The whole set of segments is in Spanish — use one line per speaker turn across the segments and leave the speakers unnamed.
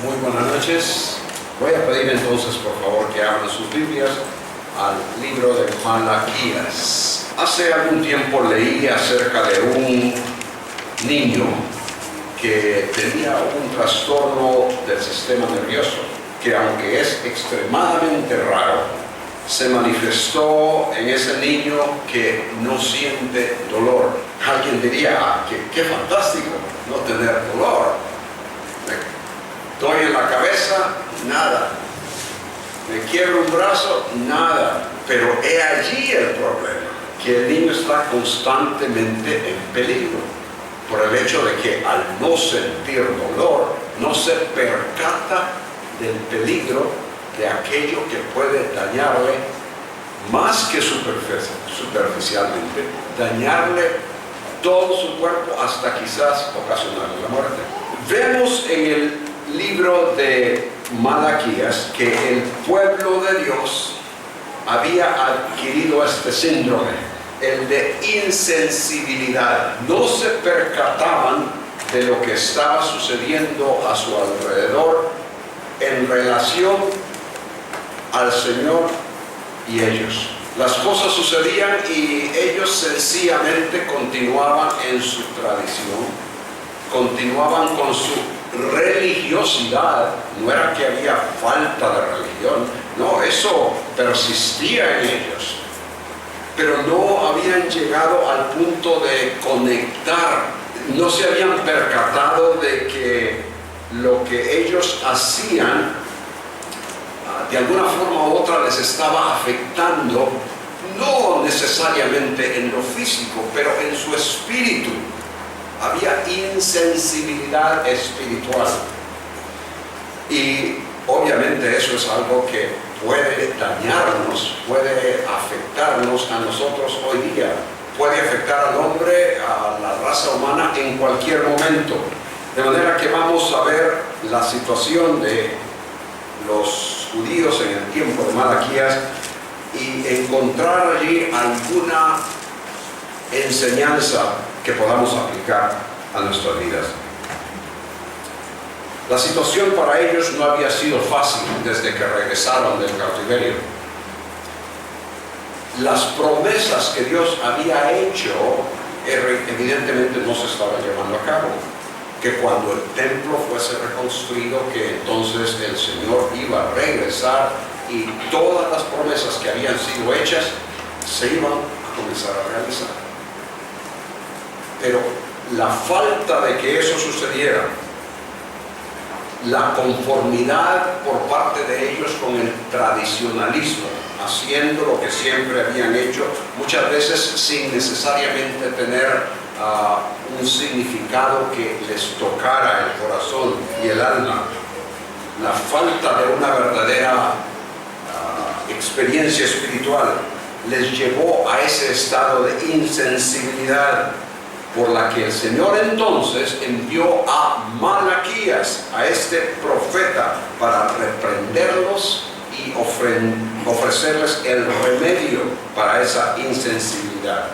Muy buenas noches. Voy a pedir entonces, por favor, que abran sus Biblias al libro de Malaquías. Hace algún tiempo leí acerca de un niño que tenía un trastorno del sistema nervioso, que aunque es extremadamente raro, se manifestó en ese niño que no siente dolor. Alguien diría, qué fantástico no tener dolor. Me doy en la cabeza, nada. Me quiebro un brazo, nada. Pero he allí el problema, que el niño está constantemente en peligro, por el hecho de que al no sentir dolor, no se percata del peligro de aquello que puede dañarle, más que superficialmente, dañarle todo su cuerpo, hasta quizás ocasionarle la muerte. Vemos en el libro de Malaquías que el pueblo de Dios había adquirido este síndrome, el de insensibilidad. No se percataban de lo que estaba sucediendo a su alrededor en relación al Señor y ellos. Las cosas sucedían y ellos sencillamente continuaban en su tradición, continuaban con su religiosidad. No era que había falta de religión, no, eso persistía en ellos, pero no habían llegado al punto de conectar, no se habían percatado de que lo que ellos hacían de alguna forma u otra les estaba afectando, no necesariamente en lo físico, pero en su espíritu. Había insensibilidad espiritual. Y obviamente eso es algo que puede dañarnos, puede afectarnos a nosotros hoy día. Puede afectar al hombre, a la raza humana en cualquier momento. De manera que vamos a ver la situación de los judíos en el tiempo de Malaquías y encontrar allí alguna enseñanza que podamos aplicar a nuestras vidas. La situación para ellos no había sido fácil desde que regresaron del cautiverio. Las promesas que Dios había hecho evidentemente no se estaban llevando a cabo. Que cuando el templo fuese reconstruido, que entonces el Señor iba a regresar y todas las promesas que habían sido hechas se iban a comenzar a realizar. Pero la falta de que eso sucediera, la conformidad por parte de ellos con el tradicionalismo, haciendo lo que siempre habían hecho, muchas veces sin necesariamente tener un significado que les tocara el corazón y el alma. La falta de una verdadera experiencia espiritual les llevó a ese estado de insensibilidad, por la que el Señor entonces envió a Malaquías, a este profeta, para reprenderlos y ofrecerles el remedio para esa insensibilidad.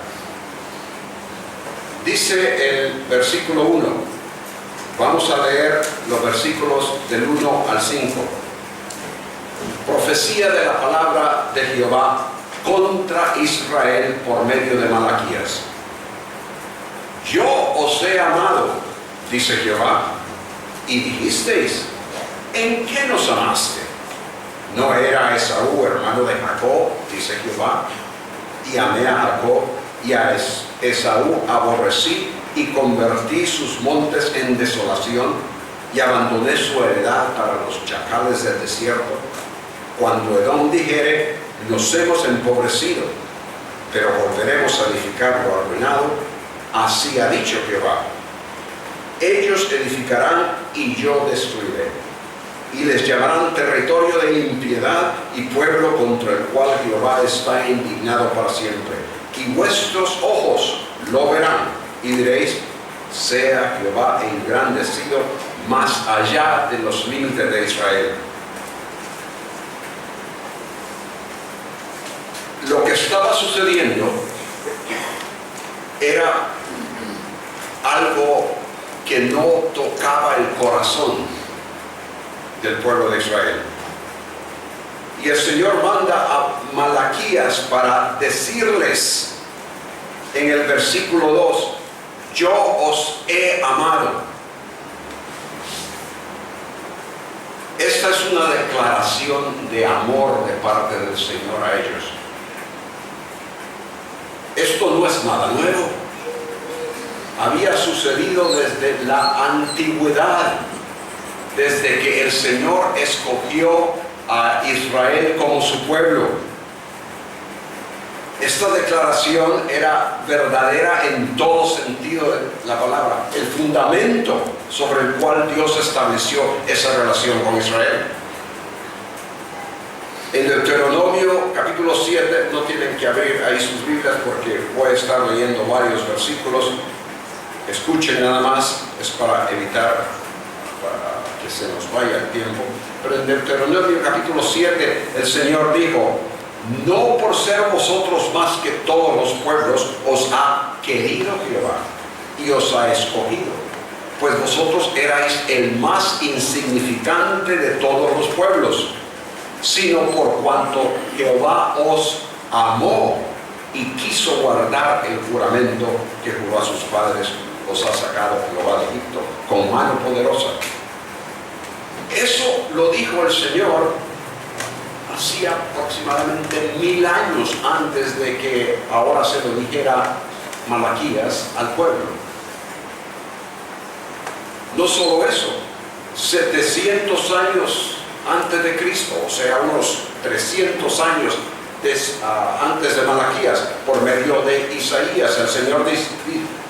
Dice el versículo 1, vamos a leer los versículos del 1 al 5. Profecía de la palabra de Jehová contra Israel por medio de Malaquías. Yo os he amado, dice Jehová, y dijisteis, ¿en qué nos amaste? ¿No era Esaú hermano de Jacob, dice Jehová? Y amé a Jacob, y a Esaú aborrecí, y convertí sus montes en desolación, y abandoné su heredad para los chacales del desierto. Cuando Edom dijere, nos hemos empobrecido, pero volveremos a edificar lo arruinado, así ha dicho Jehová. Ellos edificarán y yo destruiré, y les llamarán territorio de impiedad y pueblo contra el cual Jehová está indignado para siempre. Y vuestros ojos lo verán, y diréis, sea Jehová engrandecido más allá de los límites de Israel. Lo que estaba sucediendo era algo que no tocaba el corazón del pueblo de Israel. Y el Señor manda a Malaquías para decirles en el versículo 2, yo os he amado. Esta es una declaración de amor de parte del Señor a ellos. Esto no es nada nuevo. Había sucedido desde la antigüedad, desde que el Señor escogió a Israel como su pueblo. Esta declaración era verdadera en todo sentido de la palabra, el fundamento sobre el cual Dios estableció esa relación con Israel. En Deuteronomio capítulo 7, no tienen que abrir ahí sus Biblias porque voy a estar leyendo varios versículos. Escuchen nada más, es para evitar que se nos vaya el tiempo. Pero en Deuteronomio capítulo 7 el Señor dijo, no por ser vosotros más que todos los pueblos os ha querido Jehová y os ha escogido, pues vosotros erais el más insignificante de todos los pueblos, sino por cuanto Jehová os amó y quiso guardar el juramento que juró a sus padres, os ha sacado Jehová de Egipto con mano poderosa. Eso lo dijo el Señor hacía aproximadamente 1000 años antes de que ahora se lo dijera Malaquías al pueblo. No solo eso, 700 años antes de Cristo, o sea, unos 300 años antes de Malaquías, por medio de Isaías, el Señor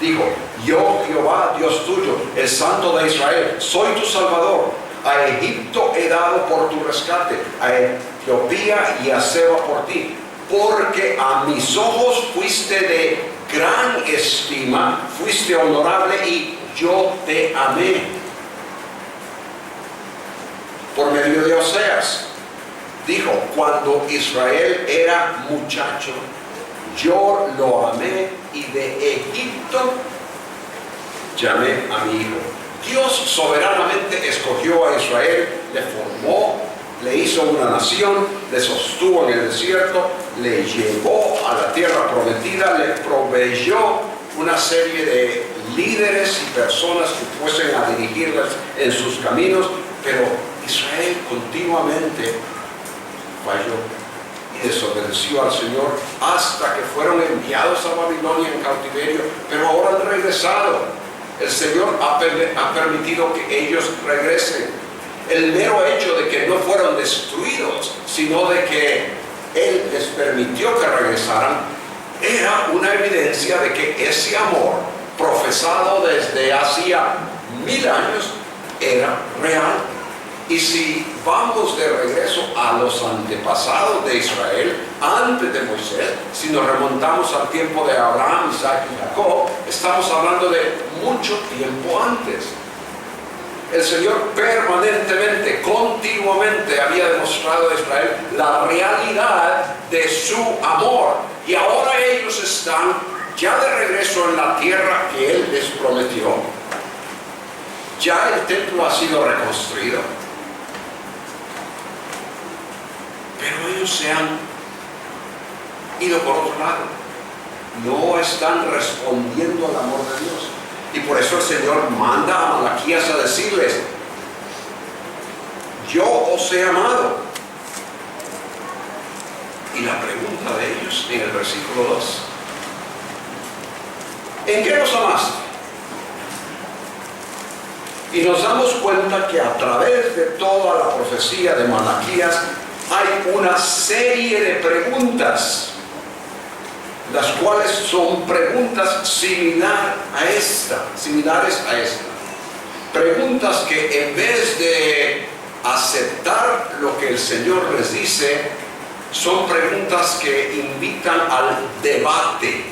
dijo, yo Jehová, Dios tuyo, el Santo de Israel, soy tu Salvador. A Egipto he dado por tu rescate, a Etiopía y a Seba por ti, porque a mis ojos fuiste de gran estima, fuiste honorable y yo te amé. Por medio de Oseas, dijo, cuando Israel era muchacho, yo lo amé y de Egipto llamé a mi hijo. Dios soberanamente escogió a Israel, le formó, le hizo una nación, le sostuvo en el desierto, le llevó a la tierra prometida, le proveyó una serie de líderes y personas que fuesen a dirigirlas en sus caminos, pero Israel continuamente falló y desobedeció al Señor hasta que fueron enviados a Babilonia en cautiverio, pero ahora han regresado. El Señor ha permitido que ellos regresen. El mero hecho de que no fueron destruidos, sino de que Él les permitió que regresaran, era una evidencia de que ese amor profesado desde hacía 1000 años era real. Y si vamos de regreso a los antepasados de Israel, antes de Moisés, si nos remontamos al tiempo de Abraham, Isaac y Jacob, estamos hablando de mucho tiempo antes. El Señor permanentemente, continuamente había demostrado a Israel la realidad de su amor. Y ahora ellos están ya de regreso en la tierra que Él les prometió. Ya el templo ha sido reconstruido. Pero ellos se han ido por otro lado. No están respondiendo al amor de Dios. Y por eso el Señor manda a Malaquías a decirles, yo os he amado. Y la pregunta de ellos en el versículo 2, ¿en qué nos amaste? Y nos damos cuenta que a través de toda la profecía de Malaquías hay una serie de preguntas, las cuales son preguntas similares a esta. Preguntas que en vez de aceptar lo que el Señor les dice, son preguntas que invitan al debate.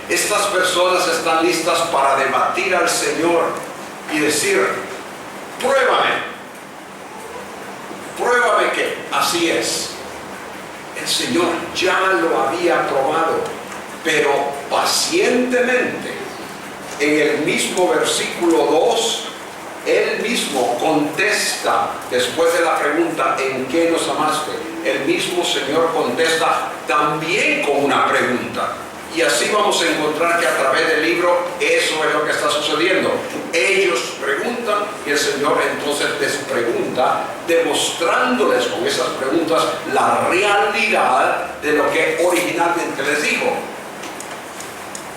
Estas personas están listas para debatir al Señor y decir, pruébame que así es. El Señor ya lo había probado, pero pacientemente, en el mismo versículo 2, Él mismo mismo contesta después de la pregunta ¿en qué nos amaste? El mismo Señor contesta también con una pregunta. Y así vamos a encontrar que a través del libro eso es lo que está sucediendo. Ellos preguntan y el Señor entonces les pregunta, demostrándoles con esas preguntas la realidad de lo que originalmente les dijo.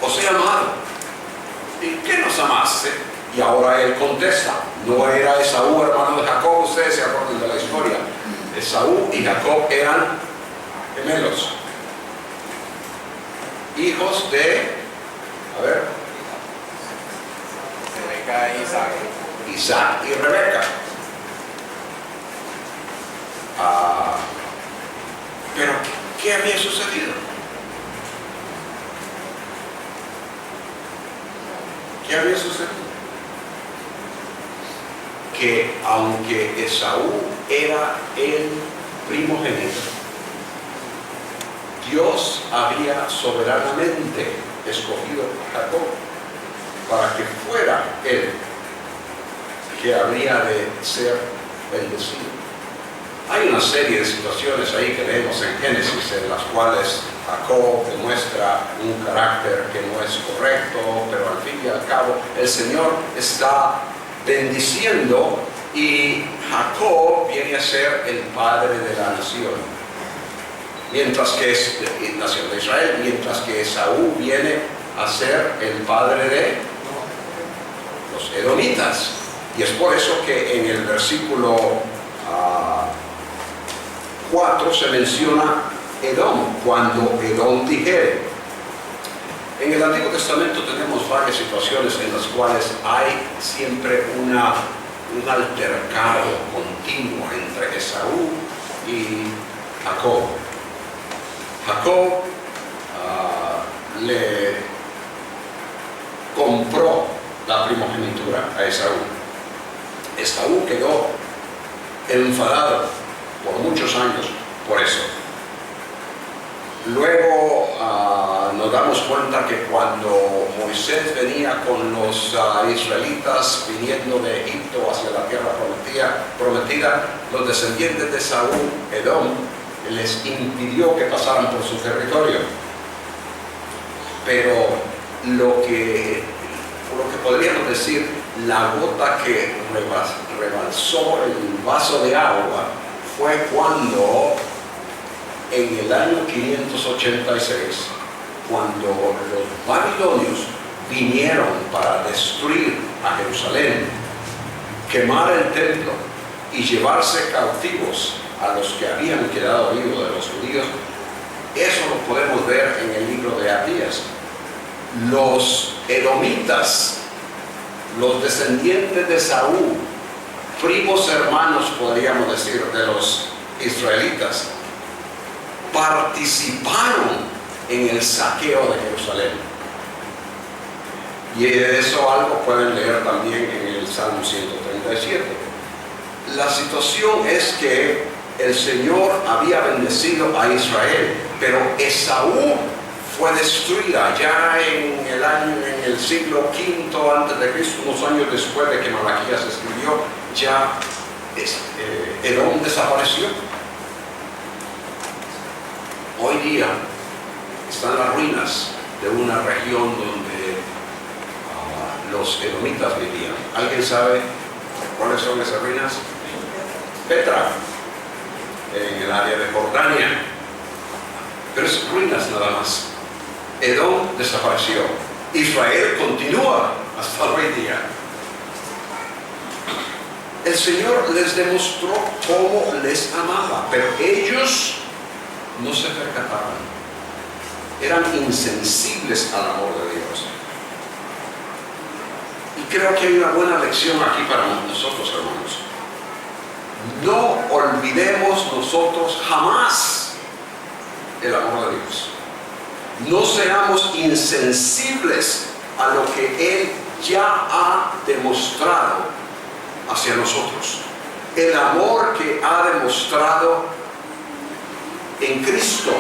Os he amado. ¿En qué nos amaste? Y ahora él contesta, no era Esaú hermano de Jacob, ustedes se acuerdan de la historia. Esaú y Jacob eran gemelos, hijos de,
Rebeca e Isaac.
Isaac y Rebeca. Pero, ¿qué había sucedido? ¿Qué había sucedido? Que aunque Esaú era el primogénito, Dios había soberanamente escogido a Jacob para que fuera él que habría de ser bendecido. Hay una serie de situaciones ahí que leemos en Génesis en las cuales Jacob demuestra un carácter que no es correcto, pero al fin y al cabo el Señor está bendiciendo y Jacob viene a ser el padre de la nación. Mientras que es nación de Israel, mientras que Esaú viene a ser el padre de los edomitas. Y es por eso que en el versículo 4 se menciona Edom, cuando Edom dijere. En el Antiguo Testamento tenemos varias situaciones en las cuales hay siempre un altercado continuo entre Esaú y Jacob. Jacob le compró la primogenitura a Esaú. Esaú quedó enfadado por muchos años por eso. Luego nos damos cuenta que cuando Moisés venía con los israelitas viniendo de Egipto hacia la tierra prometida, los descendientes de Saúl, Edom, les impidió que pasaran por su territorio. Pero lo que podríamos decir, la gota que rebalsó el vaso de agua fue cuando en el año 586, cuando los babilonios vinieron para destruir a Jerusalén, quemar el templo y llevarse cautivos a los que habían quedado vivos de los judíos. Eso lo podemos ver en el libro de Abdías. Los edomitas, los descendientes de Saúl, primos hermanos podríamos decir de los israelitas, participaron en el saqueo de Jerusalén. Y de eso algo pueden leer también en el Salmo 137. La situación es que el Señor había bendecido a Israel, pero Esaú fue destruida ya en el siglo V antes de Cristo, unos años después de que Malaquías escribió, ya Edom desapareció. Hoy día están las ruinas de una región donde los edomitas vivían. ¿Alguien sabe cuáles son esas ruinas? Petra, en el área de Jordania. Pero es ruinas nada más. Edom desapareció. Israel continúa hasta hoy día. El Señor les demostró cómo les amaba, pero ellos no se percataban. Eran insensibles al amor de Dios. Y creo que hay una buena lección aquí para nosotros, hermanos. No olvidemos nosotros jamás el amor de Dios. No seamos insensibles a lo que Él ya ha demostrado hacia nosotros. El amor que ha demostrado en Cristo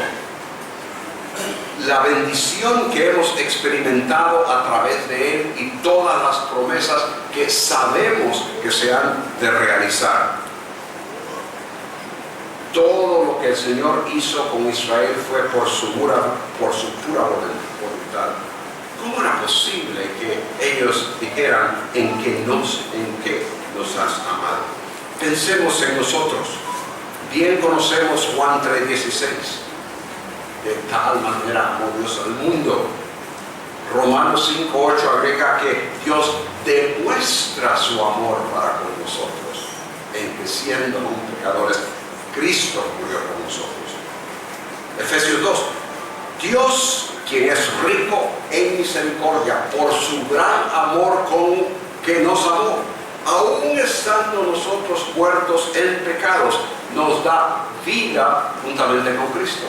la bendición que hemos experimentado a través de Él y todas las promesas que sabemos que se han de realizar. Todo lo que el Señor hizo con Israel fue por su pura voluntad. ¿Cómo era posible que ellos dijeran en qué nos has amado? Pensemos en nosotros. Bien conocemos Juan 3:16. De tal manera amó Dios al mundo. Romanos 5:8 agrega que Dios demuestra su amor para con nosotros, en que siendo aún pecadores, Cristo murió por nosotros. Efesios 2. Dios, quien es rico en misericordia, por su gran amor con que nos amó, aún estando nosotros muertos en pecados, nos da vida juntamente con Cristo.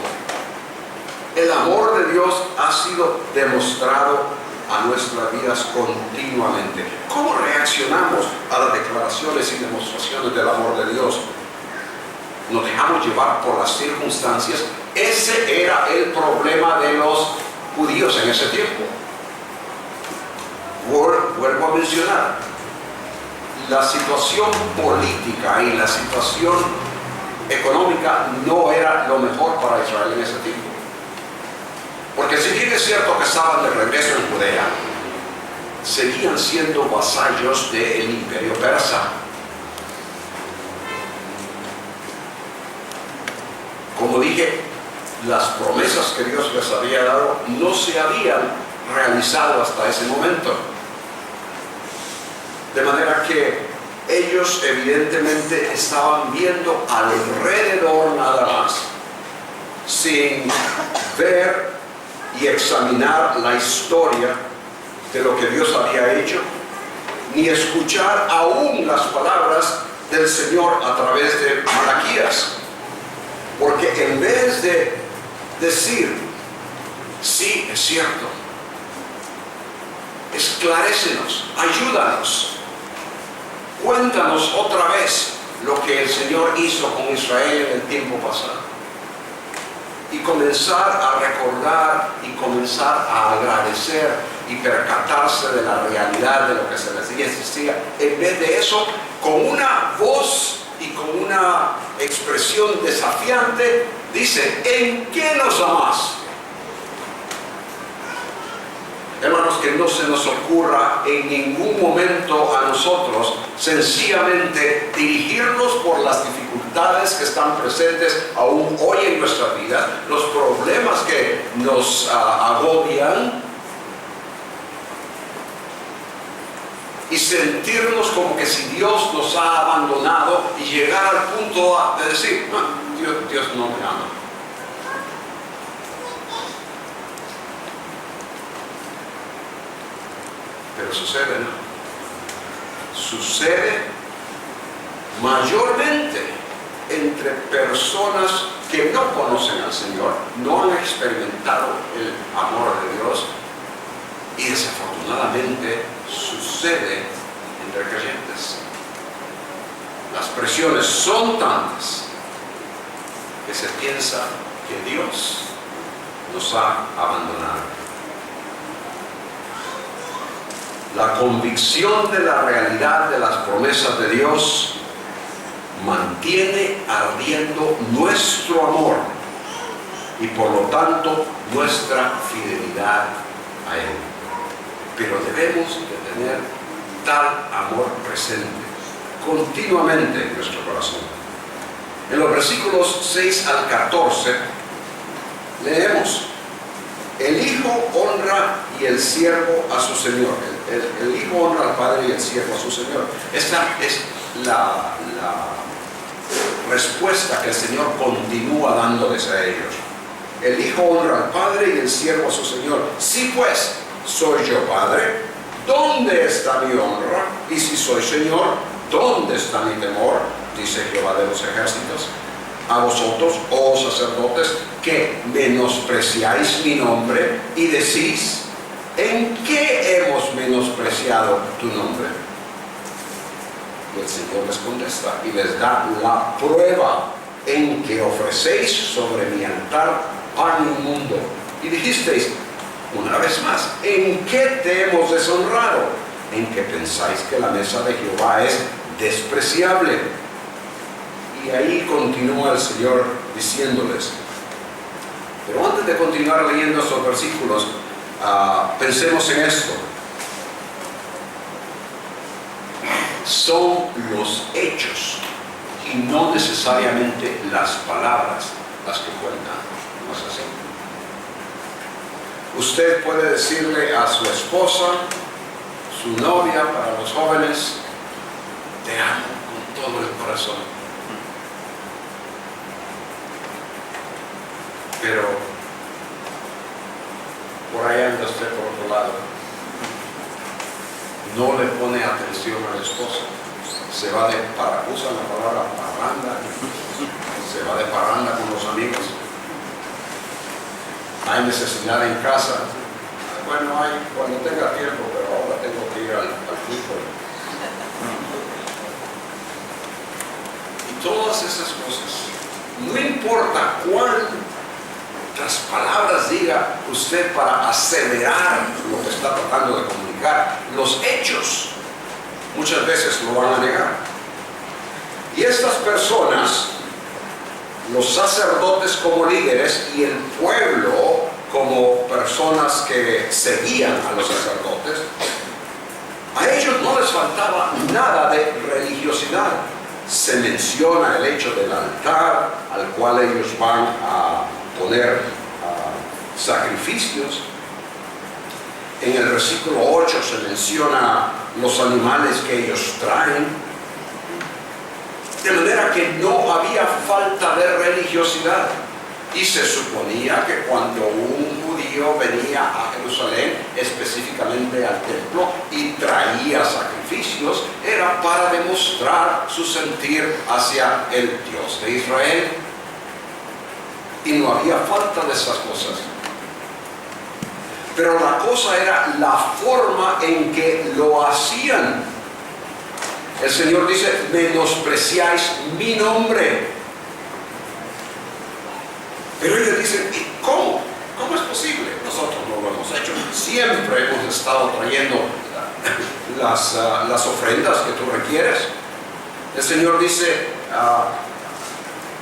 El amor de Dios ha sido demostrado a nuestras vidas continuamente. ¿Cómo reaccionamos a las declaraciones y demostraciones del amor de Dios? Nos dejamos llevar por las circunstancias. Ese era el problema de los judíos en ese tiempo. Vuelvo a mencionar, la situación política y la situación económica no era lo mejor para Israel en ese tiempo. Porque si bien es cierto que estaban de regreso en Judea, seguían siendo vasallos del imperio persa. Como dije, las promesas que Dios les había dado no se habían realizado hasta ese momento. De manera que ellos evidentemente estaban viendo alrededor nada más, sin ver y examinar la historia de lo que Dios había hecho, ni escuchar aún las palabras del Señor a través de Malaquías. Porque en vez de decir, sí, es cierto, esclarécenos, ayúdanos, cuéntanos otra vez lo que el Señor hizo con Israel en el tiempo pasado, y comenzar a recordar y comenzar a agradecer y percatarse de la realidad de lo que se les decía. En vez de eso, con una voz y con una expresión desafiante, dice, ¿en qué nos amás? Hermanos, que no se nos ocurra en ningún momento a nosotros sencillamente dirigirnos por las dificultades que están presentes aún hoy en nuestra vida, los problemas que nos agobian, y sentirnos como que si Dios nos ha abandonado y llegar al punto de decir, no, Dios no me ama. Pero sucede, ¿no? Sucede mayormente entre personas que no conocen al Señor, no han experimentado el amor de Dios, y desafortunadamente sucede entre creyentes. Las presiones son tantas que se piensa que Dios nos ha abandonado. La convicción de la realidad de las promesas de Dios mantiene ardiendo nuestro amor y por lo tanto nuestra fidelidad a Él. Pero debemos de tener tal amor presente continuamente en nuestro corazón. En los versículos 6 al 14 leemos: el hijo honra y el siervo a su señor. El hijo honra al padre y el siervo a su señor. Esta es la respuesta que el Señor continúa dándoles a ellos. El hijo honra al padre y el siervo a su señor. Si pues soy yo padre, ¿dónde está mi honra? Y si soy señor, ¿dónde está mi temor? Dice Jehová de los ejércitos. A vosotros, oh sacerdotes, que menospreciáis mi nombre y decís, ¿en qué hemos menospreciado tu nombre? Y el Señor les contesta y les da la prueba en que ofrecéis sobre mi altar pan inmundo Y dijisteis, una vez más, ¿en qué te hemos deshonrado? En que pensáis que la mesa de Jehová es despreciable. Y ahí continúa el Señor diciéndoles. Pero antes de continuar leyendo estos versículos, pensemos en esto. Son los hechos y no necesariamente las palabras las que cuentan. ¿No es así? Usted puede decirle a su esposa, su novia, para los jóvenes, te amo con todo el corazón. Pero por ahí anda usted por otro lado. No le pone atención al esposo. Se va de usa la palabra parranda. Se va de parranda con los amigos. Hay necesidad en casa. Bueno, hay cuando tenga tiempo, pero ahora tengo que ir al fútbol. Y todas esas cosas. No importa cuántas palabras diga usted para acelerar lo que está tratando de comunicar, los hechos muchas veces lo van a negar. Y estas personas, los sacerdotes como líderes y el pueblo como personas que seguían a los sacerdotes, a ellos no les faltaba nada de religiosidad. Se menciona el hecho del altar al cual ellos van a poner sacrificios. En el versículo 8 se menciona los animales que ellos traen. De manera que no había falta de religiosidad. Y se suponía que cuando un judío venía a Jerusalén, específicamente al templo, y traía sacrificios, era para demostrar su sentir hacia el Dios de Israel. Y no había falta de esas cosas. Pero la cosa era la forma en que lo hacían. El Señor dice, menospreciáis mi nombre. Pero ellos dicen, ¿y cómo? ¿Cómo es posible? Nosotros no lo hemos hecho. Siempre hemos estado trayendo las ofrendas que tú requieres. El Señor dice,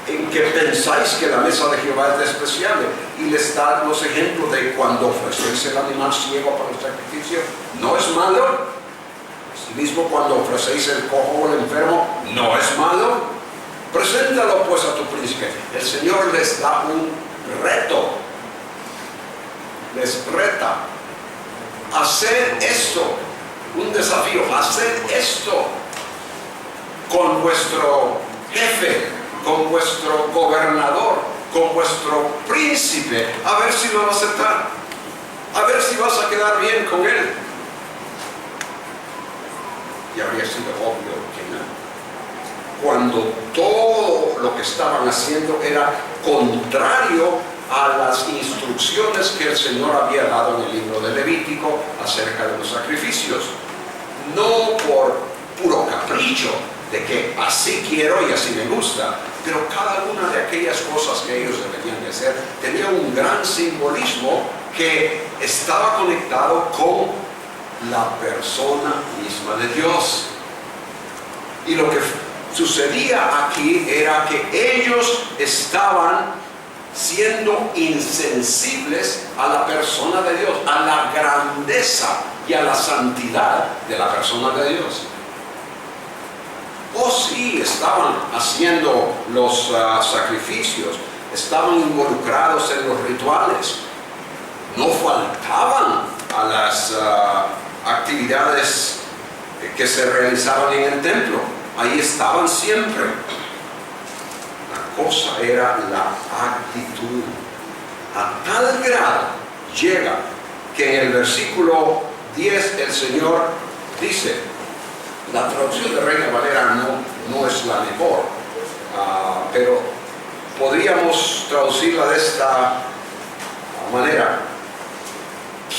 en que pensáis que la mesa de Jehová es despreciable, y les da los ejemplos de cuando ofrecéis el animal ciego para el sacrificio, no es malo. Asimismo, cuando ofrecéis el cojo o el enfermo, no es malo. Preséntalo pues a tu príncipe. El Señor les da un reto, les reta, hacer esto, un desafío, hacer esto con vuestro jefe, con vuestro gobernador, con vuestro príncipe, a ver si lo va a aceptar, a ver si vas a quedar bien con él. Y habría sido obvio que no. Cuando todo lo que estaban haciendo era contrario a las instrucciones que el Señor había dado en el libro de Levítico acerca de los sacrificios. No por puro capricho de que así quiero y así me gusta, pero cada una de aquellas cosas que ellos deberían de hacer tenía un gran simbolismo que estaba conectado con la persona misma de Dios. Y lo que sucedía aquí era que ellos estaban siendo insensibles a la persona de Dios, a la grandeza y a la santidad de la persona de Dios. Oh sí, estaban haciendo los sacrificios, estaban involucrados en los rituales, no faltaban a las actividades que se realizaban en el templo. Ahí estaban siempre. La cosa era la actitud. A tal grado llega que en el versículo 10 el Señor dice, la traducción de Reina Valera no es la mejor, pero podríamos traducirla de esta manera.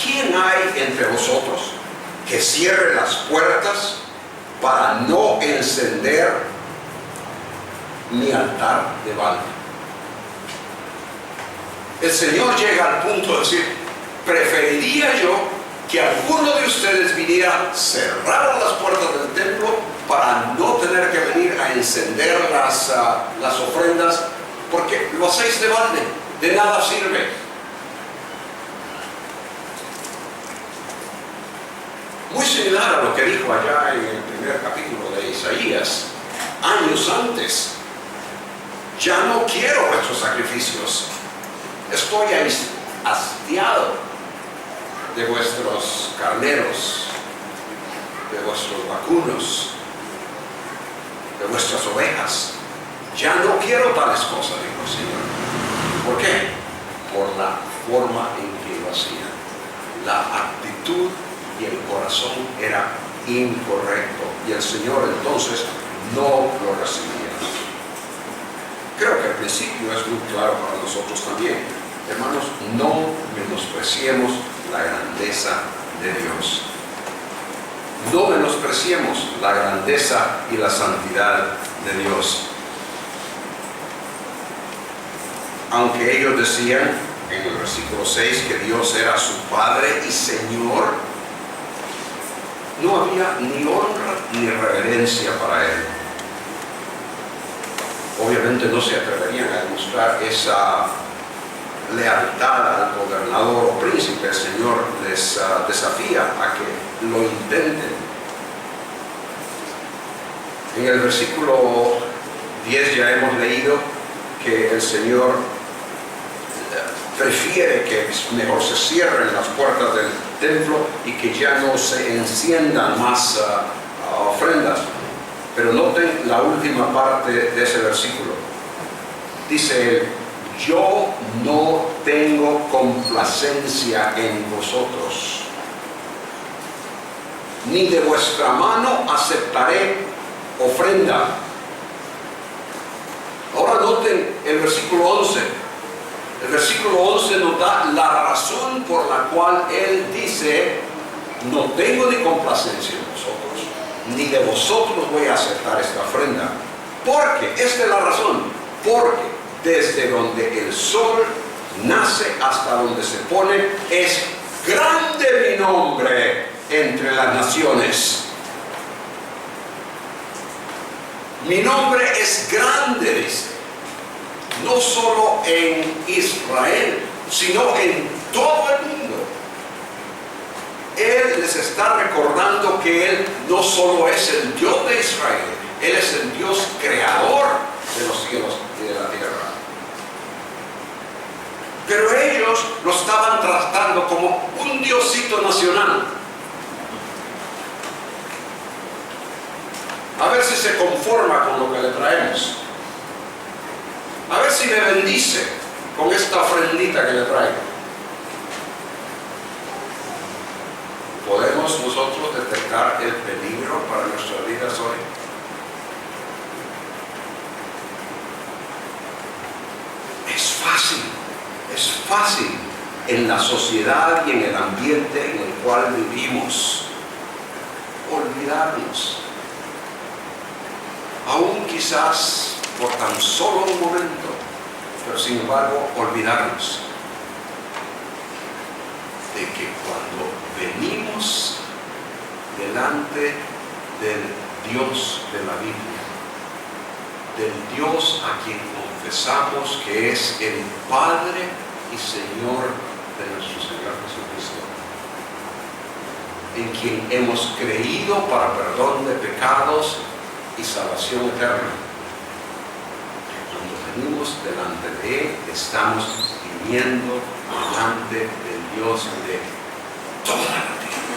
¿Quién hay entre vosotros que cierre las puertas para no encender mi altar de Baal? El Señor llega al punto de decir, preferiría yo que alguno de ustedes viniera, cerrara las puertas del templo para no tener que venir a encender las ofrendas, porque lo hacéis de balde, de nada sirve. Muy similar a lo que dijo allá en el primer capítulo de Isaías, años antes. Ya no quiero vuestros sacrificios. Estoy hastiado de vuestros carneros, de vuestros vacunos, de vuestras ovejas. Ya no quiero tales cosas, dijo el Señor. ¿Por qué? Por la forma en que lo hacían. La actitud y el corazón era incorrecto. Y el Señor entonces no lo recibía. Creo que al principio es muy claro para nosotros también. Hermanos, no menospreciemos la grandeza de Dios. No menospreciemos la grandeza y la santidad de Dios. Aunque ellos decían en el versículo 6 que Dios era su Padre y Señor, no había ni honra ni reverencia para Él. Obviamente no se atreverían a demostrar esa lealtad al gobernador o príncipe. El Señor les desafía a que lo intenten. En el versículo 10 ya hemos leído que el Señor prefiere que mejor se cierren las puertas del templo y que ya no se enciendan más ofrendas. Pero noten la última parte de ese versículo. Dice él, yo no tengo complacencia en vosotros, ni de vuestra mano aceptaré ofrenda. Ahora noten el versículo 11. El versículo 11 nos da la razón por la cual él dice, no tengo ni complacencia en vosotros, ni de vosotros voy a aceptar esta ofrenda. Porque, esta es la razón, porque desde donde el sol nace hasta donde se pone, es grande mi nombre entre las naciones. Mi nombre es grande, dice. No solo en Israel, sino en todo el mundo. Él les está recordando que Él no solo es el Dios de Israel, Él es el Dios creador de los cielos y de la tierra. Pero ellos lo estaban tratando como un diosito nacional. A ver si se conforma con lo que le traemos. A ver si me bendice con esta ofrendita que le traigo. ¿Podemos nosotros detectar el peligro para nuestras vidas hoy? Es fácil en la sociedad y en el ambiente en el cual vivimos olvidarnos. Aún quizás por tan solo un momento, pero sin embargo olvidarnos de que cuando venimos delante del Dios de la Biblia, del Dios a quien confesamos que es el Padre y Señor de nuestro Señor Jesucristo, en quien hemos creído para perdón de pecados y salvación eterna. Cuando venimos delante de Él, estamos viniendo delante del Dios de toda la tierra,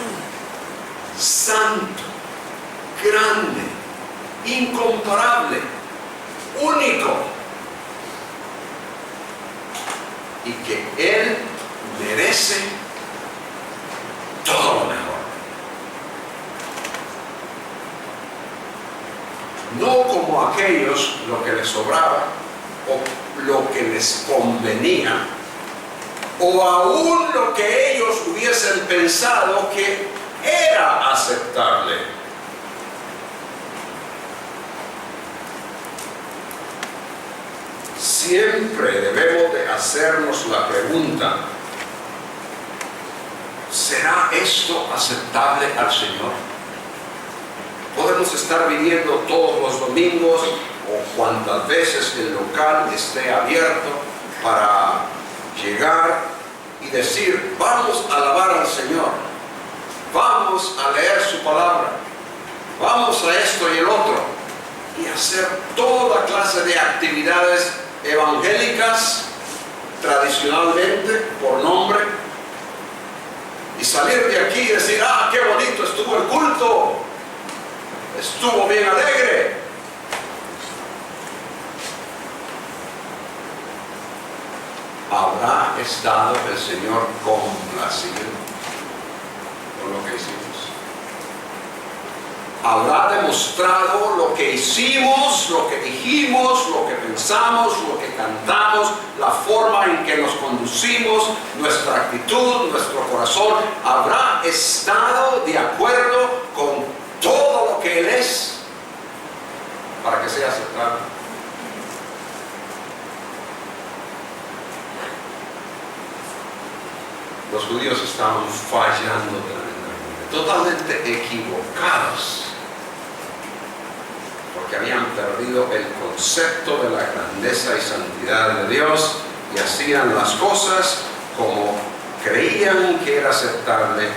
santo, grande, incomparable, único, y que Él merece todo lo mejor. No como aquellos lo que les sobraba o lo que les convenía, o aún lo que ellos hubiesen pensado que era aceptable. siempre debemos de hacernos la pregunta: ¿será esto aceptable al Señor? Podemos estar viniendo todos los domingos o cuantas veces el local esté abierto para llegar y decir: vamos a alabar al Señor, vamos a leer su palabra, vamos a esto y el otro, y hacer toda clase de actividades evangélicas tradicionalmente por nombre, y salir de aquí y decir: ah, qué bonito estuvo el culto, estuvo bien alegre. ¿Habrá estado el Señor complacido con lo que hicimos? ¿Habrá demostrado lo que hicimos, lo que dijimos, lo que pensamos, lo que cantamos, la forma en que nos conducimos, nuestra actitud, nuestro corazón? ¿Habrá estado de acuerdo con todo lo que Él es para que sea aceptado? Los judíos estaban fallando tremendamente, totalmente equivocados, porque habían perdido el concepto de la grandeza y santidad de Dios y hacían las cosas como creían que era aceptable,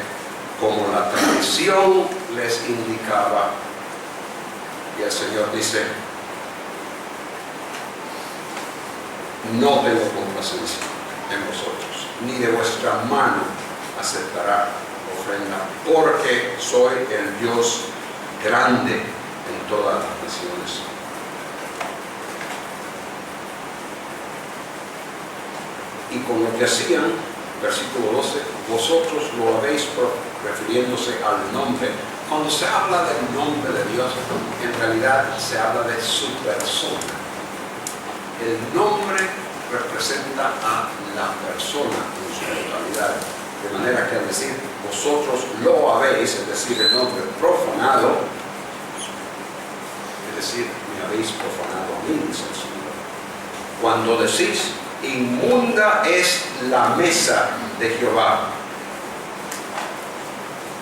como la tradición les indicaba. Y el Señor dice: no tengo complacencia en vosotros, ni de vuestra mano aceptará ofrenda, porque soy el Dios grande en todas las naciones. Y con lo que hacían, versículo 12, vosotros lo habéis, refiriéndose al nombre. Cuando se habla del nombre de Dios, en realidad se habla de su persona. El nombre representa a la persona en su totalidad, de manera que al decir vosotros lo habéis, es decir, el nombre profanado, es decir, me habéis profanado a mí, dice el Señor. Cuando decís inmunda es la mesa de Jehová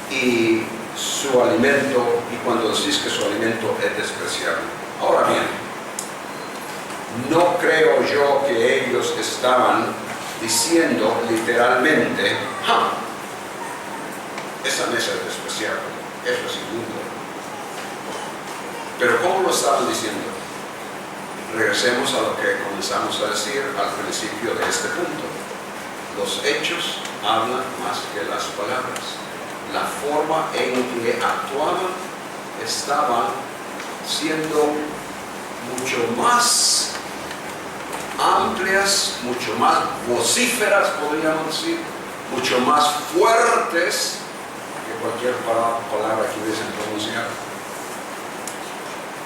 y su alimento, y cuando decís que su alimento es despreciable. Ahora bien, no creo yo que ellos estaban diciendo literalmente: esa mesa es despreciable, eso es inmundo. Pero ¿cómo lo estaban diciendo? Regresemos a lo que comenzamos a decir al principio de este punto. Los hechos hablan más que las palabras. La forma en que actuaban estaba siendo mucho más amplias, mucho más vocíferas, podríamos decir, mucho más fuertes que cualquier palabra que hubiesen pronunciado.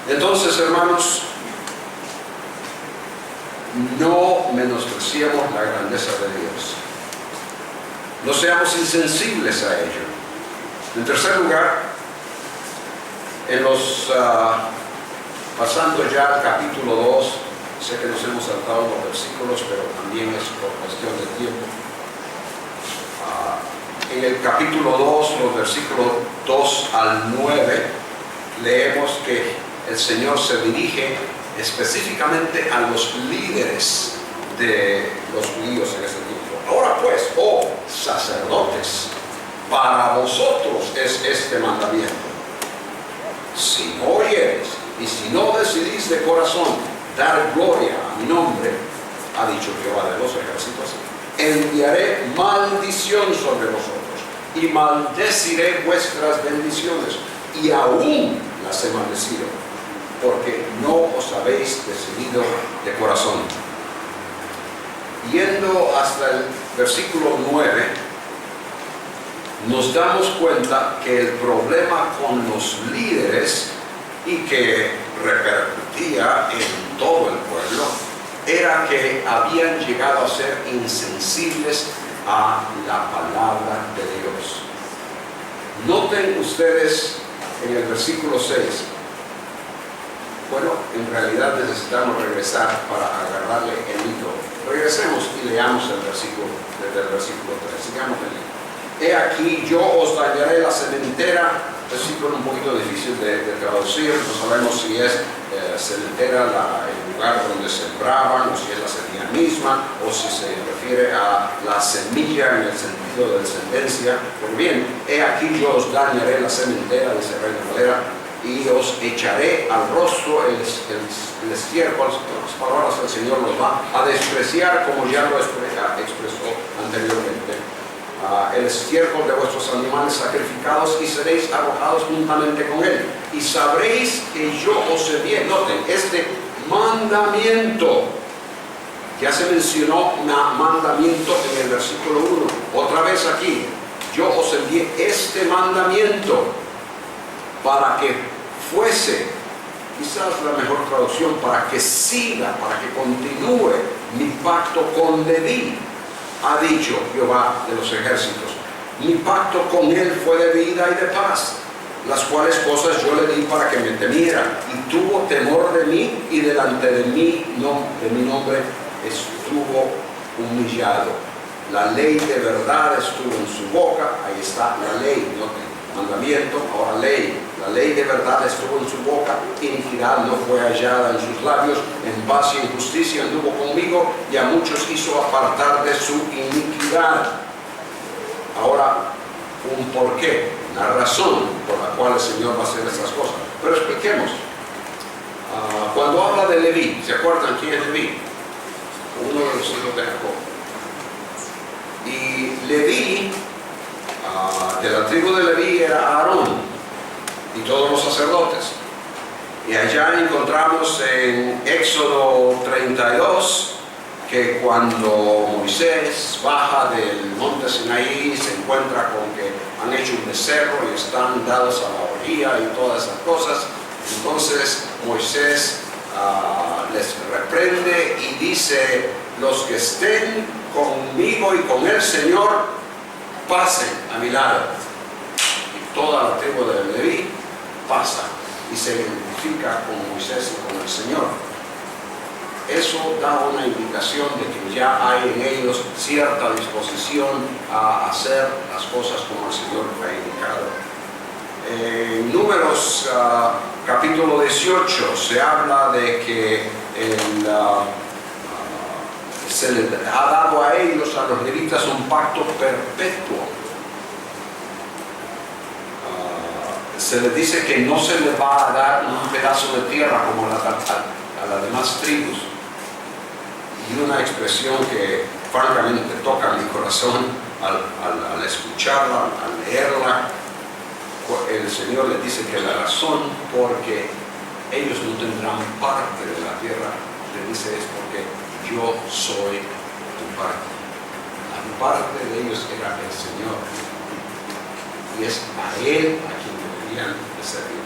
Entonces, hermanos, no menospreciemos la grandeza de Dios. No seamos insensibles a ello. En tercer lugar, pasando ya al capítulo 2, sé que nos hemos saltado los versículos, pero también es por cuestión de tiempo. En el capítulo 2, los versículos 2 al 9, leemos que el Señor se dirige específicamente a los líderes de los judíos en ese tiempo. Ahora pues, oh sacerdotes, para vosotros es este mandamiento: si no oyeres y si no decidís de corazón dar gloria a mi nombre, ha dicho Jehová de los ejércitos, enviaré maldición sobre vosotros y maldeciré vuestras bendiciones, y aún las he maldecido, porque no os habéis decidido de corazón. Yendo hasta el versículo 9, nos damos cuenta que el problema con los líderes, y que repercutía en todo el pueblo, era que habían llegado a ser insensibles a la palabra de Dios. Noten ustedes en el versículo 6 Bueno, en realidad necesitamos regresar para agarrarle el hilo. Regresemos y leamos el versículo, desde el versículo 3. Sigamos leyendo. He aquí, yo os dañaré la sementera. Versículo un poquito difícil de traducir. No sabemos si es sementera el lugar donde sembraban, o si es la semilla misma, o si se refiere a la semilla en el sentido de descendencia. Pues bien, he aquí, yo os dañaré la sementera, dice Reina Valera, y os echaré al rostro el estiércol. Las palabras del Señor los va a despreciar, como ya lo expresó anteriormente. El estiércol de vuestros animales sacrificados, y seréis arrojados juntamente con él. Y sabréis que yo os envié. Noten, este mandamiento, ya se mencionó mandamiento en el versículo 1. Otra vez aquí, yo os envié este mandamiento para que fuese, quizás la mejor traducción, para que siga, para que continúe mi pacto con Leví. Ha dicho Jehová de los ejércitos, mi pacto con él fue de vida y de paz, las cuales cosas yo le di para que me temiera, y tuvo temor de mí, y delante de mí, de mi nombre, estuvo humillado. La ley de verdad estuvo en su boca. Ahí está la ley, mandamiento, ahora ley. La ley de verdad estuvo en su boca, iniquidad no fue hallada en sus labios, en paz y en justicia anduvo conmigo, y a muchos hizo apartar de su iniquidad. Ahora, un porqué, una razón por la cual el Señor va a hacer estas cosas. Pero expliquemos. Cuando habla de Leví, ¿se acuerdan quién es Leví? Uno de los hijos de Jacob. Y Leví, de la tribu de Leví era Aarón y todos los sacerdotes. Y allá encontramos en Éxodo 32 que cuando Moisés baja del monte Sinaí, se encuentra con que han hecho un becerro y están dados a la orgía y todas esas cosas. Entonces Moisés les reprende y dice: los que estén conmigo y con el Señor, pasen a mi lado. Y toda la tribu de Leví pasa y se identifica con Moisés y con el Señor. Eso da una indicación de que ya hay en ellos cierta disposición a hacer las cosas como el Señor ha indicado. En Números capítulo 18 se habla de que se les ha dado a ellos, a los levitas, un pacto perpetuo. Se les dice que no se les va a dar un pedazo de tierra como a las demás tribus. Y una expresión que francamente toca mi corazón al escucharla, al leerla. El Señor les dice que la razón porque ellos no tendrán parte de la tierra, les dice, es porque yo soy tu parte. La parte de ellos era el Señor, y es a Él a quien deberían de servir.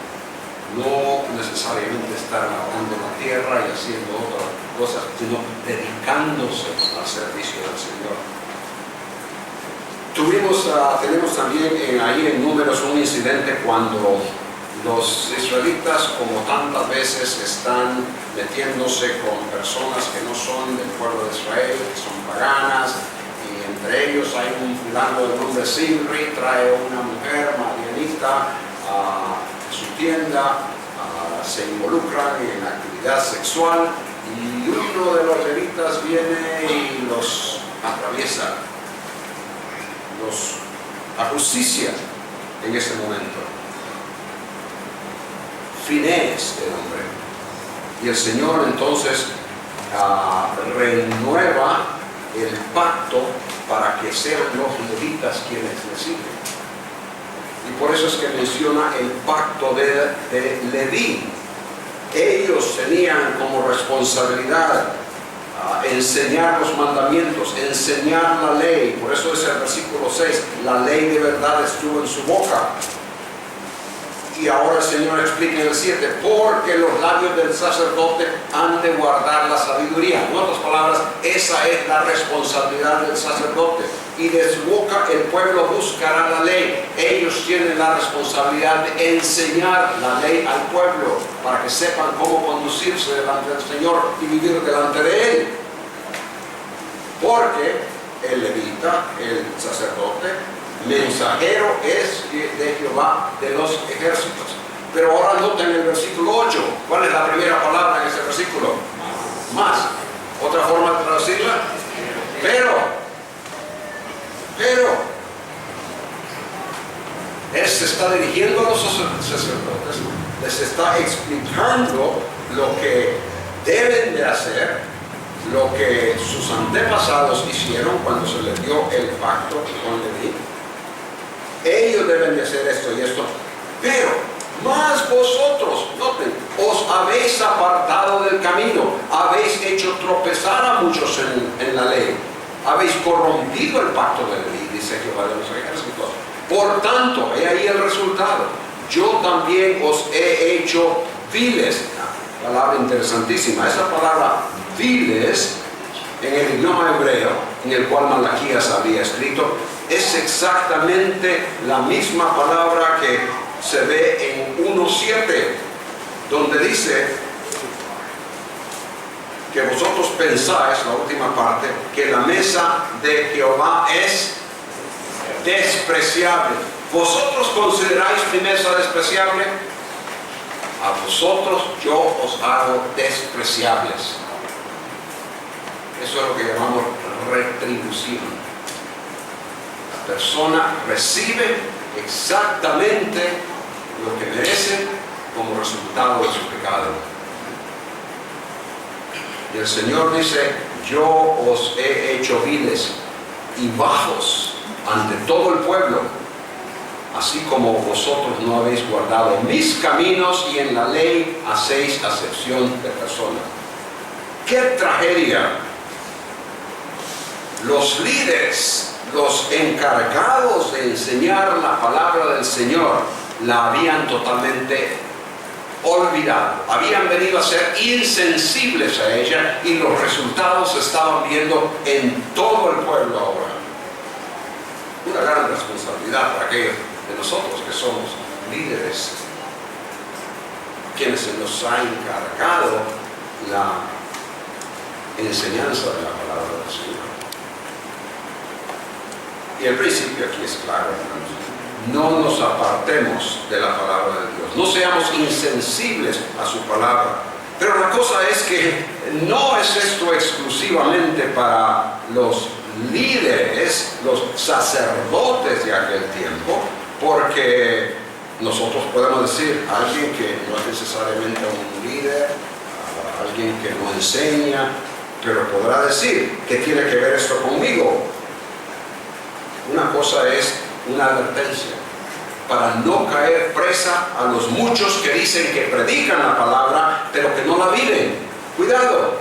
No necesariamente estar labrando la tierra y haciendo otras cosas, sino dedicándose al servicio del Señor. Tenemos también ahí en Números un incidente cuando los israelitas, como tantas veces, están metiéndose con personas que no son del pueblo de Israel, que son paganas, y entre ellos hay un fulano de nombre Simri, trae una mujer madianita a su tienda, se involucran en actividad sexual, y uno de los levitas viene y los atraviesa, los ajusticia en ese momento. FyS el nombre. Y el Señor entonces renueva el pacto para que sean los levitas quienes le siguen. Y por eso es que menciona el pacto de Leví. Ellos tenían como responsabilidad enseñar los mandamientos, enseñar la ley. Por eso es el versículo 6, la ley de verdad estuvo en su boca. Y ahora el Señor explica en el 7, porque los labios del sacerdote han de guardar la sabiduría. En otras palabras, esa es la responsabilidad del sacerdote. Y de su boca el pueblo buscará la ley. Ellos tienen la responsabilidad de enseñar la ley al pueblo para que sepan cómo conducirse delante del Señor y vivir delante de Él. Porque el levita, el sacerdote, mensajero es de Jehová de los ejércitos. Pero ahora noten el versículo 8. ¿Cuál es la primera palabra en ese versículo? Más. ¿Otra forma de traducirla? Pero Él se está dirigiendo a los sacerdotes, les está explicando lo que deben de hacer, lo que sus antepasados hicieron cuando se les dio el pacto con Leví. Ellos deben de hacer esto y esto, pero más vosotros, noten, os habéis apartado del camino, habéis hecho tropezar a muchos en la ley, habéis corrompido el pacto de Leví, dice Jehová de los ejércitos. Por tanto, he ahí el resultado, yo también os he hecho viles. Palabra interesantísima, esa palabra viles en el idioma hebreo en el cual Malaquías había escrito es exactamente la misma palabra que se ve en 1:7, donde dice que vosotros pensáis, la última parte, que la mesa de Jehová es despreciable. ¿Vosotros consideráis mi mesa despreciable? A vosotros yo os hago despreciables. Eso es lo que llamamos retribución. La persona recibe exactamente lo que merece como resultado de su pecado. Y el Señor dice, yo os he hecho viles y bajos ante todo el pueblo, así como vosotros no habéis guardado mis caminos y en la ley hacéis acepción de personas. ¡Qué tragedia! Los líderes, los encargados de enseñar la palabra del Señor, la habían totalmente olvidado. Habían venido a ser insensibles a ella y los resultados se estaban viendo en todo el pueblo ahora. Una gran responsabilidad para aquellos de nosotros que somos líderes, quienes se nos ha encargado la enseñanza de la palabra del Señor. Y el principio aquí es claro, hermanos. No nos apartemos de la palabra de Dios. No seamos insensibles a su palabra. Pero la cosa es que no es esto exclusivamente para los líderes, los sacerdotes de aquel tiempo, porque nosotros podemos decir a alguien que no es necesariamente un líder, a alguien que no enseña, pero podrá decir, ¿qué tiene que ver esto conmigo? Una cosa es una advertencia para no caer presa a los muchos que dicen que predican la palabra pero que no la viven. Cuidado.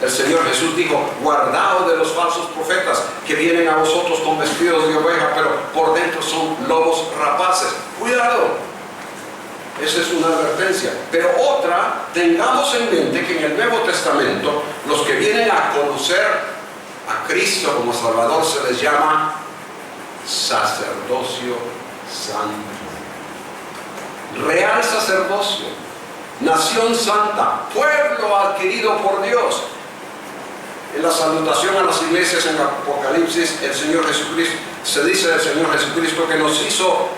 El Señor Jesús dijo, guardaos de los falsos profetas que vienen a vosotros con vestidos de oveja pero por dentro son lobos rapaces. Cuidado. Esa es una advertencia. Pero otra, tengamos en mente que en el Nuevo Testamento los que vienen a conocer a Cristo como Salvador se les llama sacerdocio santo, real sacerdocio, nación santa, pueblo adquirido por Dios. En la salutación a las iglesias en Apocalipsis, el Señor Jesucristo, se dice del Señor Jesucristo que nos hizo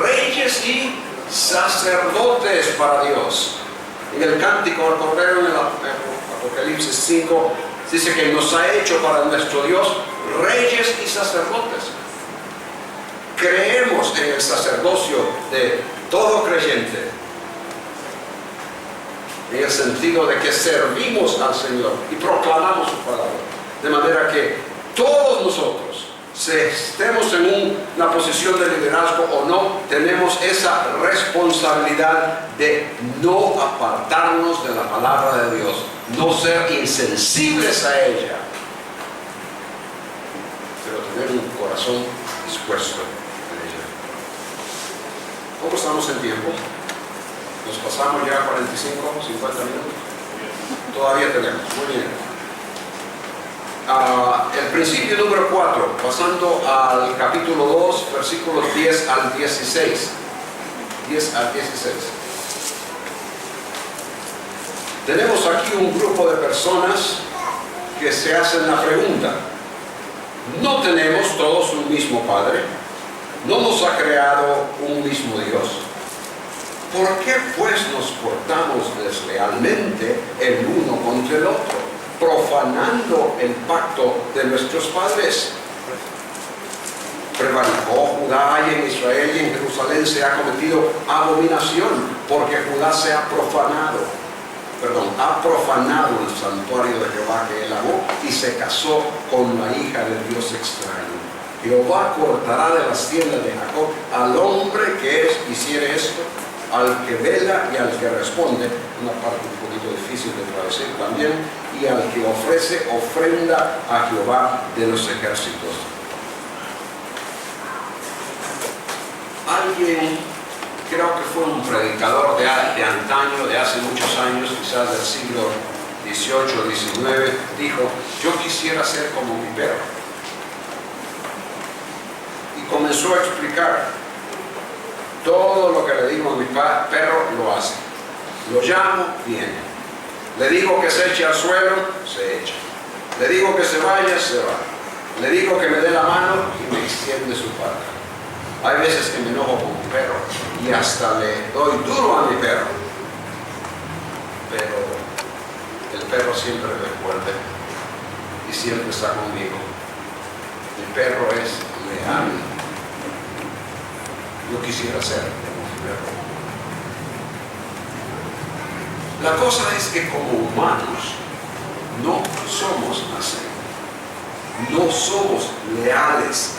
reyes y sacerdotes para Dios. En el cántico al Cornelio, en el Apocalipsis 5, dice que nos ha hecho para nuestro Dios reyes y sacerdotes. Creemos en el sacerdocio de todo creyente, en el sentido de que servimos al Señor y proclamamos su palabra. De manera que todos nosotros, si estemos en una posición de liderazgo o no, tenemos esa responsabilidad de no apartarnos de la palabra de Dios, no ser insensibles a ella, pero tener un corazón dispuesto a ¿Cómo estamos en tiempo? ¿Nos pasamos ya 45, 50 minutos? Todavía tenemos, muy bien. El principio número 4, pasando al capítulo 2, versículos 10 al 16. 10 al 16. Tenemos aquí un grupo de personas que se hacen la pregunta: ¿no tenemos todos un mismo Padre? ¿No nos ha creado un mismo Dios? ¿Por qué pues nos portamos deslealmente el uno contra el otro, profanando el pacto de nuestros padres? Prevaricó Judá y en Israel y en Jerusalén se ha cometido abominación, porque Judá se ha profanado el santuario de Jehová que él amó y se casó con la hija del Dios extraño. Jehová cortará de las tiendas de Jacob al hombre que hiciere esto, al que vela y al que responde, una parte un poquito difícil de traducir también, y al que ofrece ofrenda a Jehová de los ejércitos. Alguien, creo que fue un predicador de antaño, de hace muchos años, quizás del siglo XVIII o XIX, dijo: yo quisiera ser como mi perro. Y comenzó a explicar: todo lo que le digo a mi perro lo hace. Lo llamo, viene. Le digo que se eche al suelo, se echa. Le digo que se vaya, se va. Le digo que me dé la mano y me extiende su pata. Hay veces que me enojo con mi perro y hasta le doy duro a mi perro. Pero el perro siempre me recuerda y siempre está conmigo. Mi perro es leal. Yo quisiera ser como mi perro. La cosa es que como humanos no somos así. No somos leales.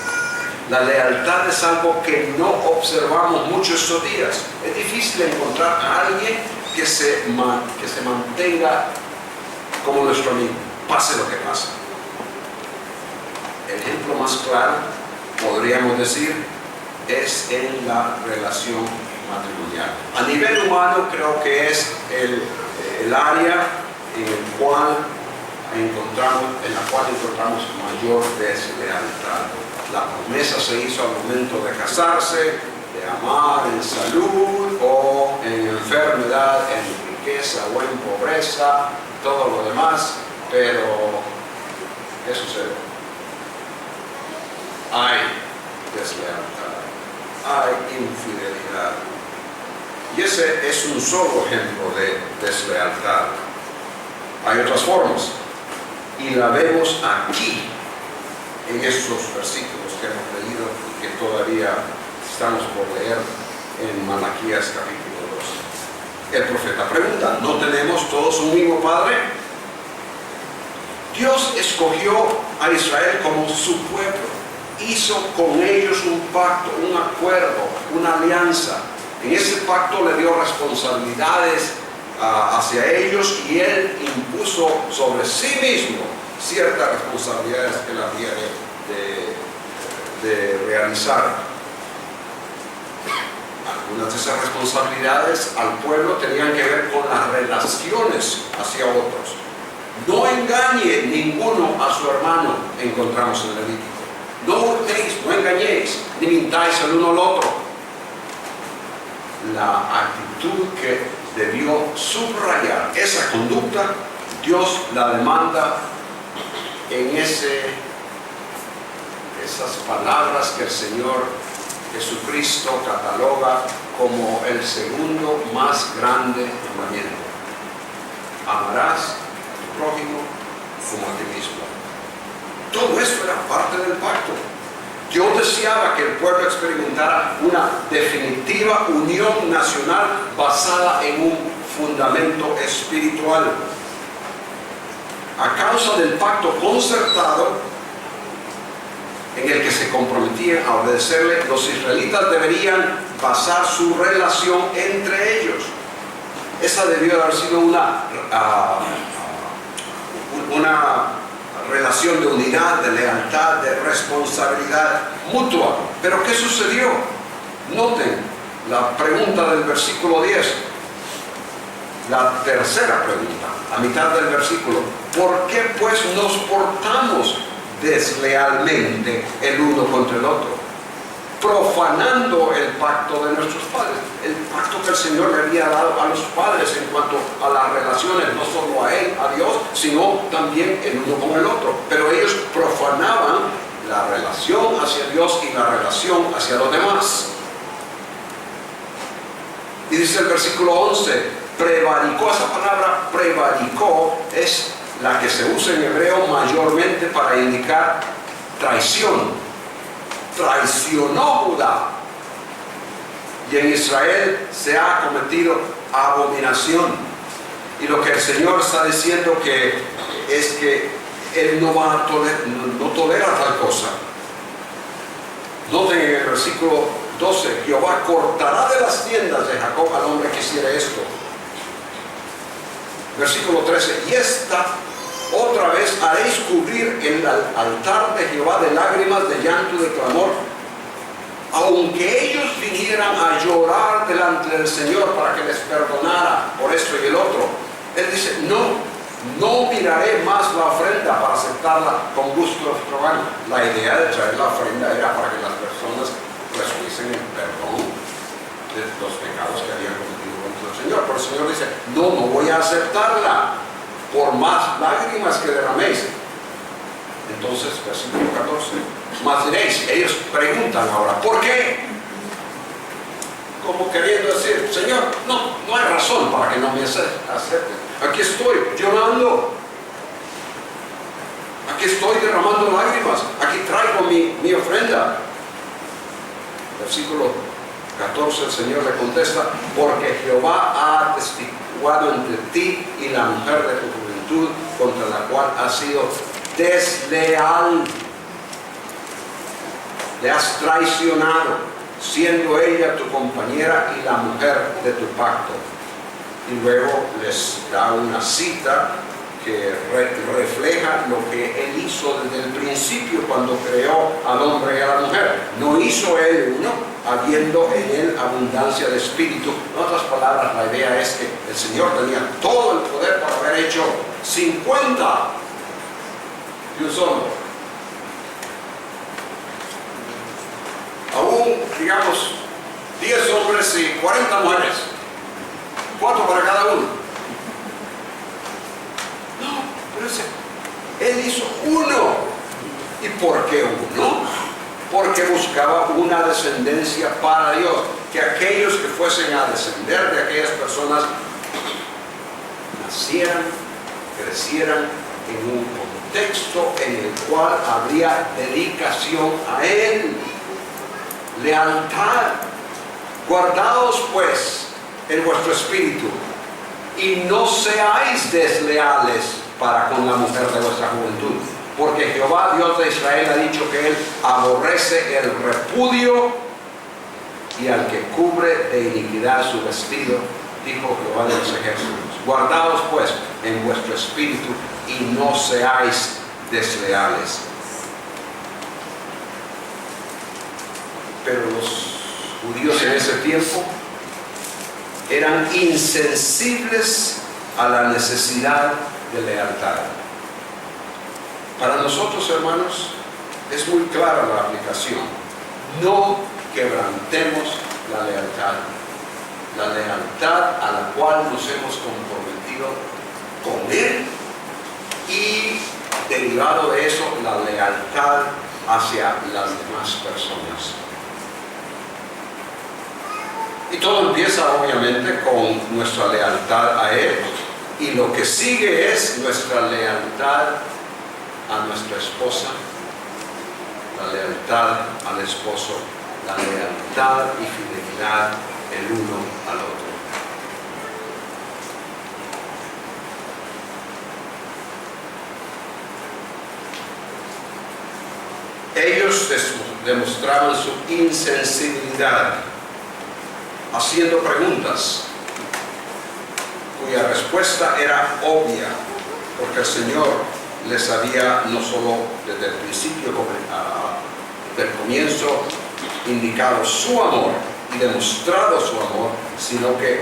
La lealtad es algo que no observamos mucho estos días. Es difícil encontrar a alguien que se mantenga como nuestro amigo, pase lo que pase. El ejemplo más claro, podríamos decir, es en la relación matrimonial. A nivel humano, creo que es el área en la cual encontramos mayor deslealtad. La promesa se hizo al momento de casarse, de amar en salud o en enfermedad, en riqueza o en pobreza, todo lo demás, pero ¿qué sucede? Hay deslealtad, hay infidelidad. Y ese es un solo ejemplo de deslealtad. Hay otras formas, y la vemos aquí, en estos versículos que hemos leído y que todavía estamos por leer en Malaquías capítulo 2. El profeta pregunta: ¿no tenemos todos un mismo Padre? Dios escogió a Israel como su pueblo, hizo con ellos un pacto, un acuerdo, una alianza. En ese pacto le dio responsabilidades hacia ellos y él impuso sobre sí mismo ciertas responsabilidades que él había de realizar. Algunas de esas responsabilidades al pueblo tenían que ver con las relaciones hacia otros. No engañe ninguno a su hermano, encontramos en Levítico. No hurtéis, no engañéis, ni mintáis el uno al otro. La actitud que debió subrayar esa conducta, Dios la demanda en esas palabras que el Señor Jesucristo cataloga como el segundo más grande mandamiento: amarás a tu prójimo como a ti mismo. Todo esto era parte del pacto. Dios deseaba que el pueblo experimentara una definitiva unión nacional basada en un fundamento espiritual. A causa del pacto concertado en el que se comprometían a obedecerle, los israelitas deberían basar su relación entre ellos. Esa debió haber sido una relación de unidad, de lealtad, de responsabilidad mutua. Pero ¿qué sucedió? Noten, La pregunta del versículo 10, la tercera pregunta, a mitad del versículo: ¿por qué pues nos portamos deslealmente el uno contra el otro, profanando el pacto de nuestros padres? El pacto que el Señor le había dado a los padres en cuanto a las relaciones, no solo a Él, a Dios, sino también el uno con el otro. Pero ellos profanaban la relación hacia Dios y la relación hacia los demás. Y dice el versículo 11, prevaricó. Esa palabra prevaricó es la que se usa en hebreo mayormente para indicar traición. Traicionó Judá, y en Israel se ha cometido abominación. Y lo que el Señor está diciendo es que Él no va a no tolera tal cosa. Noten en el versículo 12, Jehová cortará de las tiendas de Jacob al hombre que hiciere esto. Versículo 13, y esta otra vez haréis cubrir el altar de Jehová de lágrimas, de llanto y de clamor. Aunque ellos vinieran a llorar delante del Señor para que les perdonara por esto y el otro, Él dice, no miraré más la ofrenda para aceptarla con gusto extravagante. La idea de traer la ofrenda era para que las personas recibiesen el perdón de los pecados que habían cometido contra el Señor. Pero el Señor dice, no voy a aceptarla por más lágrimas que derraméis. Entonces, versículo 14, más diréis, ellos preguntan ahora, ¿por qué? Como queriendo decir, Señor, no hay razón para que no me aceptes. Aquí estoy llorando, aquí estoy derramando lágrimas, aquí traigo mi ofrenda. Versículo 14, el Señor le contesta, porque Jehová ha atestiguado entre ti y la mujer de tu juventud, contra la cual has sido desleal. Le has traicionado, siendo ella tu compañera y la mujer de tu pacto. Y luego les da una cita que refleja lo que Él hizo desde el principio cuando creó al hombre y a la mujer. No hizo Él uno, habiendo en Él abundancia de espíritu. En otras palabras, la idea es que el Señor tenía todo el poder para haber hecho 50 de un solo. Aún, digamos, 10 hombres y 40 mujeres. 4 para cada uno. No, pero Él hizo uno. ¿Y por qué uno? Porque buscaba una descendencia para Dios. Que aquellos que fuesen a descender de aquellas personas nacieran, crecieran en un contexto en el cual habría dedicación a Él, lealtad. Guardaos pues en vuestro espíritu y no seáis desleales para con la mujer de vuestra juventud, porque Jehová Dios de Israel ha dicho que Él aborrece el repudio y al que cubre de iniquidad su vestido, dijo Jehová de los ejércitos. Guardaos pues en vuestro espíritu y no seáis desleales. Pero los judíos en ese tiempo eran insensibles a la necesidad de lealtad. Para nosotros, hermanos, es muy clara la aplicación. No quebrantemos la lealtad a la cual nos hemos comprometido con Él, y derivado de eso, la lealtad hacia las demás personas. Y todo empieza obviamente con nuestra lealtad a Él, y lo que sigue es nuestra lealtad a nuestra esposa, la lealtad al esposo, la lealtad y fidelidad el uno al otro. Ellos demostraban su insensibilidad haciendo preguntas cuya respuesta era obvia, porque el Señor les había no solo desde el principio, del comienzo, indicado su amor y demostrado su amor, sino que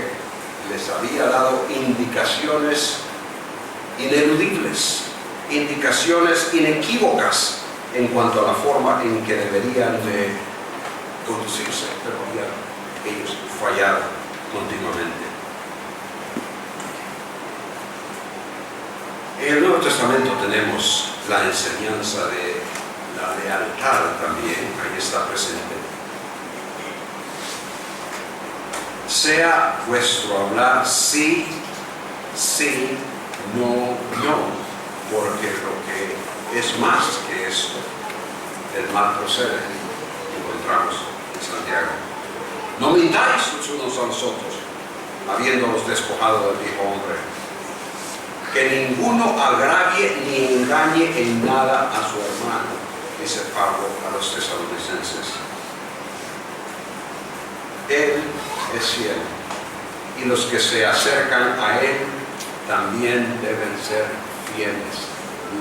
les había dado indicaciones ineludibles, indicaciones inequívocas en cuanto a la forma en que deberían de conducirse, pero habían ellos fallado continuamente. En el Nuevo Testamento tenemos la enseñanza de la lealtad también, ahí está presente. Sea vuestro hablar sí, sí, no, no, porque lo que es más que esto, el mal procede, encontramos en Santiago. No mintáis los unos a los otros, habiéndolos despojado del viejo hombre. Que ninguno agravie ni engañe en nada a su hermano, dice Pablo a los tesalonicenses. Él es fiel, y los que se acercan a Él también deben ser fieles,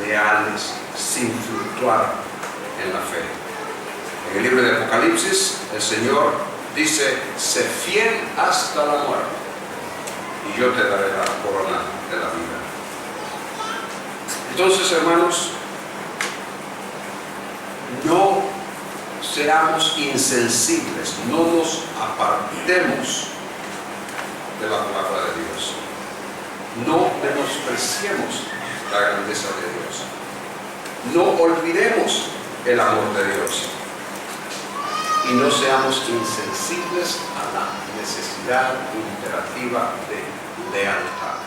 leales, sin fluctuar en la fe. En el libro de Apocalipsis, el Señor dice: sé fiel hasta la muerte, y yo te daré la corona de la vida. Entonces, hermanos, no seamos insensibles, no nos apartemos de la palabra de Dios, no menospreciemos la grandeza de Dios, no olvidemos el amor de Dios y no seamos insensibles a la necesidad imperativa de lealtad.